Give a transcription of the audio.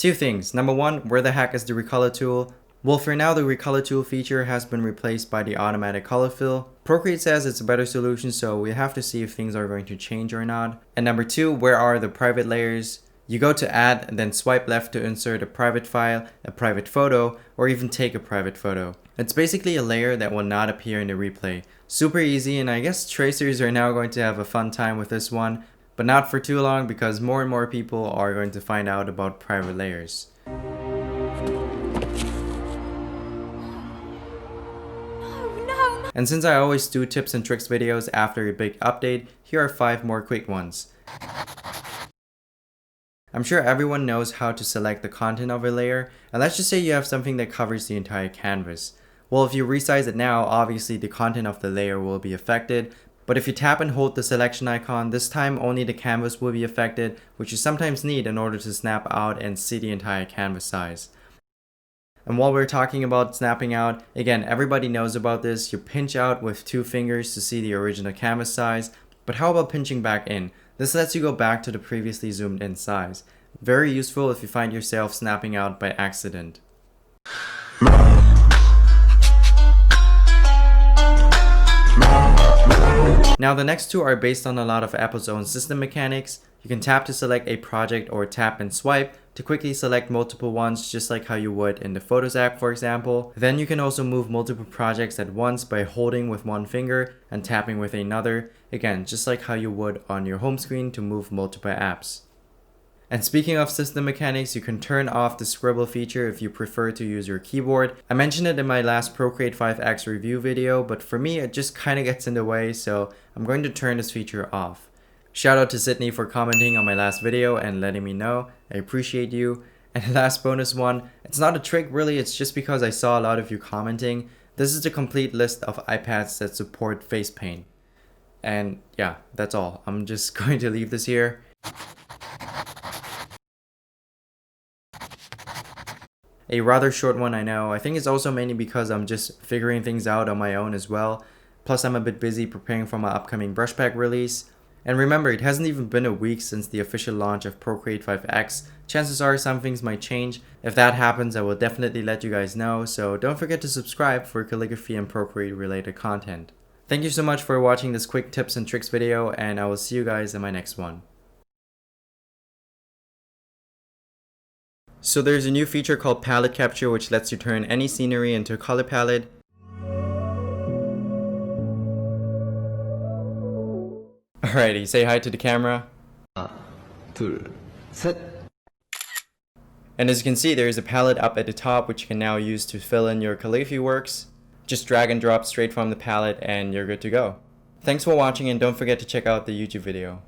Two things. Number one, where the heck is the Recolor Tool? Well, for now, the Recolor Tool feature has been replaced by the automatic color fill. Procreate says it's a better solution, so we have to see if things are going to change or not. And number two, where are the private layers? You go to add and then swipe left to insert a private file, a private photo, or even take a private photo. It's basically a layer that will not appear in the replay. Super easy, and I guess tracers are now going to have a fun time with this one, but not for too long because more and more people are going to find out about private layers. And since I always do tips and tricks videos after a big update, here are 5 more quick ones. I'm sure everyone knows how to select the content of a layer, and let's just say you have something that covers the entire canvas. Well, if you resize it now, obviously the content of the layer will be affected, but if you tap and hold the selection icon, this time only the canvas will be affected, which you sometimes need in order to snap out and see the entire canvas size. And while we're talking about snapping out, again, everybody knows about this. You pinch out with 2 fingers to see the original canvas size, but how about pinching back in? This lets you go back to the previously zoomed in size. Very useful if you find yourself snapping out by accident. Now the next 2 are based on a lot of Apple's own system mechanics. You can tap to select a project or tap and swipe to quickly select multiple ones, just like how you would in the Photos app, for example. Then you can also move multiple projects at once by holding with 1 finger and tapping with another. Again, just like how you would on your home screen to move multiple apps. And speaking of system mechanics, you can turn off the scribble feature if you prefer to use your keyboard. I mentioned it in my last Procreate 5X review video, but for me it just kind of gets in the way, so I'm going to turn this feature off. Shout out to Sydney for commenting on my last video and letting me know. I appreciate you. And the last bonus one, it's not a trick really, it's just because I saw a lot of you commenting. This is the complete list of iPads that support face paint. And yeah, that's all. I'm just going to leave this here. A rather short one, I know. I think it's also mainly because I'm just figuring things out on my own as well. Plus I'm a bit busy preparing for my upcoming brush pack release. And remember, it hasn't even been a week since the official launch of Procreate 5X. Chances are some things might change. If that happens, I will definitely let you guys know, so don't forget to subscribe for calligraphy and Procreate related content. Thank you so much for watching this quick tips and tricks video, and I will see you guys in my next one. So there's a new feature called palette capture, which lets you turn any scenery into a color palette. Alrighty, say hi to the camera. 둘, 셋. And as you can see, there is a palette up at the top which you can now use to fill in your calligraphy works. Just drag and drop straight from the palette and you're good to go. Thanks for watching, and don't forget to check out the YouTube video.